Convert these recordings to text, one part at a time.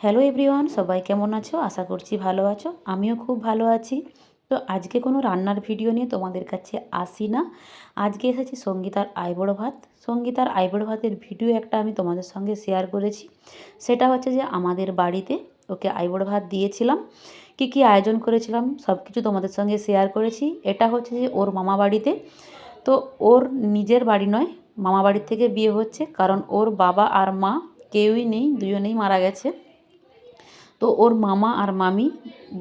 Hello everyone, সবাই কেমন আছো? আশা করছি ভালো আছো। আমিও খুব ভালো আছি। তো আজকে কোনো রান্নার ভিডিও নিয়ে তোমাদের কাছে আসি না। আজকে এসেছি সঙ্গীতার আইবুড়ো ভাত। সঙ্গীতার আইবুড়ো ভাতের ভিডিও একটা আমি তোমাদের সঙ্গে শেয়ার করেছি। সেটা হচ্ছে যে আমাদের বাড়িতে ওকে আইবুড়ো ভাত দিয়েছিলাম। কী কী আয়োজন করেছিলাম সব কিছু তোমাদের সঙ্গে শেয়ার করেছি। এটা হচ্ছে যে ওর মামা বাড়িতে। তো ওর নিজের বাড়ি নয়, মামা বাড়ির থেকে বিয়ে হচ্ছে, কারণ ওর বাবা আর মা কেউই নেই, দুজনেই মারা গেছে। তো ওর মামা আর মামি,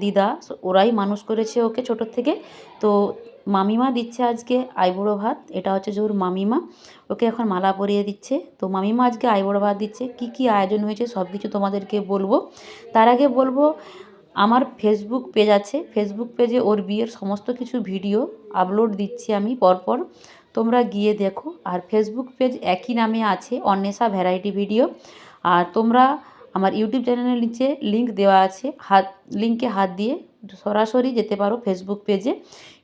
দিদা, ওরাই মানুষ করেছে ওকে ছোটোর থেকে। তো মামিমা দিচ্ছে আজকে আইবুড়ো ভাত। এটা হচ্ছে যে ওর মামিমা ওকে এখন মালা পরিয়ে দিচ্ছে। তো মামিমা আজকে আইবুড়ো ভাত দিচ্ছে। কি কি আয়োজন হয়েছে সব কিছু তোমাদেরকে বলবো। তার আগে বলবো, আমার ফেসবুক পেজ আছে, ফেসবুক পেজে ওর বিয়ের সমস্ত কিছু ভিডিও আপলোড দিচ্ছি আমি পরপর, তোমরা গিয়ে দেখো। আর ফেসবুক পেজ একই নামে আছে, অন্বেষা ভ্যারাইটি ভিডিও। আর তোমরা আমার ইউটিউব চ্যানেলের নিচে লিংক দেওয়া আছে, লিংকে হাত দিয়ে সরাসরি যেতে পারো ফেসবুক পেজে,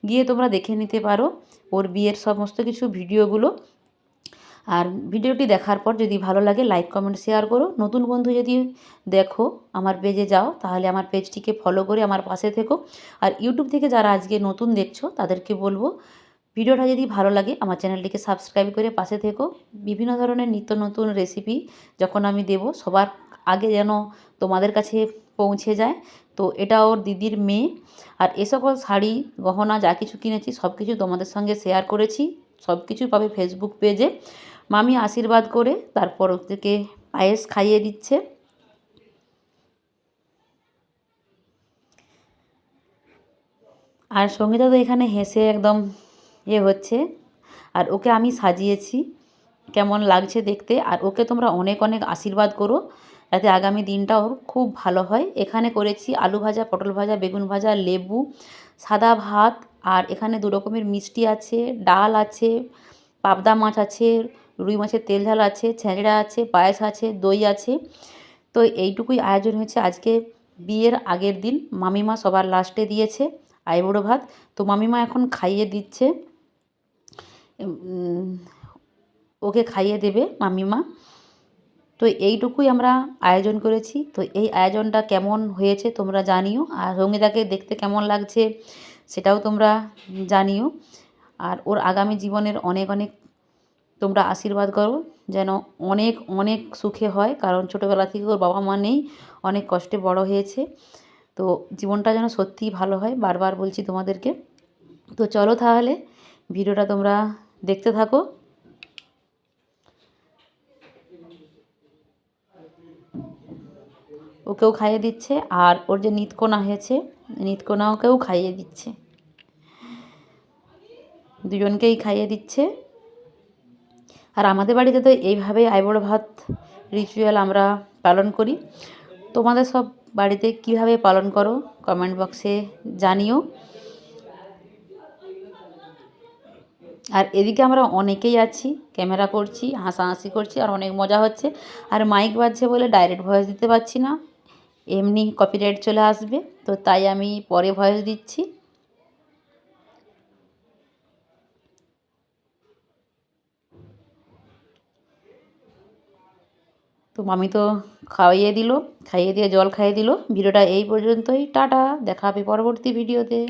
গিয়ে তোমরা দেখে নিতে পারো ওর বিয়ের সমস্ত কিছু ভিডিওগুলো। আর ভিডিওটি দেখার পর যদি ভালো লাগে লাইক কমেন্ট শেয়ার করো। নতুন বন্ধু যদি দেখো আমার পেজে যাও, তাহলে আমার পেজটিকে ফলো করে আমার পাশে থেকো। আর ইউটিউব থেকে যারা আজকে নতুন দেখছো তাদেরকে বলবো, ভিডিওটা যদি ভালো লাগে আমার চ্যানেলটিকে সাবস্ক্রাইব করে পাশে থেকো। বিভিন্ন ধরনের নিত্য নতুন রেসিপি যখন আমি দেব, সবার আগে যেন তোমাদের কাছে পৌঁছে যায়। তো এটা ওর দিদির মেয়ে। আর এ সকল শাড়ি, গহনা যা কিছু কিনেছি সব কিছু তোমাদের সঙ্গে শেয়ার করেছি। সব কিছু পাবে ফেসবুক পেজে। মামি আশীর্বাদ করে তারপর ওদেরকে পায়েস খাইয়ে দিচ্ছে। আর সঙ্গীতা তো এখানে হেসে একদম হচ্ছে। আর ওকে আমি সাজিয়েছি, কেমন লাগছে দেখতে। আর ওকে তোমরা অনেক অনেক আশীর্বাদ করো, যাতে আগামী দিনটা ওর খুব ভালো হয়। এখানে করেছি আলু ভাজা, পটল ভাজা, বেগুন ভাজা, লেবু, সাদা ভাত। আর এখানে 2 রকমের মিষ্টি আছে, ডাল আছে, পাবদা মাছ আছে, রুই মাছের তেল ঝাল আছে, ছ্যাঁচড়া আছে, পায়েস আছে, দই আছে। তো এইটুকুই আয়োজন হয়েছে আজকে বিয়ের আগের দিন। মামিমা সবার লাস্টে দিয়েছে আইবুড়ো ভাত। তো মামিমা এখন খাইয়ে দিচ্ছে, ওকে খাইয়ে দেবে মামিমা। তো এইটুকুই আমরা আয়োজন করেছি। তো এই আয়োজনটা কেমন হয়েছে তোমরা জানিও। আর সঙ্গীতাকে দেখতে কেমন লাগছে সেটাও তোমরা জানিও। আর ওর আগামী জীবনের অনেক অনেক তোমরা আশীর্বাদ করো, যেন অনেক অনেক সুখে হয়। কারণ ছোটোবেলা থেকে ওর বাবা মা নেই, অনেক কষ্টে বড় হয়েছে। তো জীবনটা যেন সত্যিই ভালো হয়, বারবার বলছি তোমাদেরকে। তো চলো তাহলে ভিডিওটা তোমরা দেখতে থাকো। ওকেও খাইয়ে দিচ্ছে, আর ওর যে নিতকোনা হয়েছে, নিতকোনাকেও খাইয়ে দিচ্ছে, দুজনকেই খাইয়ে দিচ্ছে। আর আমাদের বাড়িতে তো এইভাবেই আইবুড়ো ভাত রিচুয়াল আমরা পালন করি। তোমাদের সব বাড়িতে কিভাবে পালন করো কমেন্ট বক্সে জানিও। আর এদিকে আমরা অনেকেই আছি, ক্যামেরা করছি, হাসাহাসি করছি, আর অনেক মজা হচ্ছে। আর মাইক বাজছে বলে ডাইরেক্ট ভয়েস দিতে পারছি না, এমনি কপিরাইট চলে আসবে। তো তাই আমি পরে ভয়েস দিচ্ছি। তো মামি তো খাইয়ে দিল, খাইয়ে দিয়ে জল খাইয়ে দিল। ভিডিওটা এই পর্যন্তই, টাটা, দেখা হবে পরবর্তী ভিডিওতে।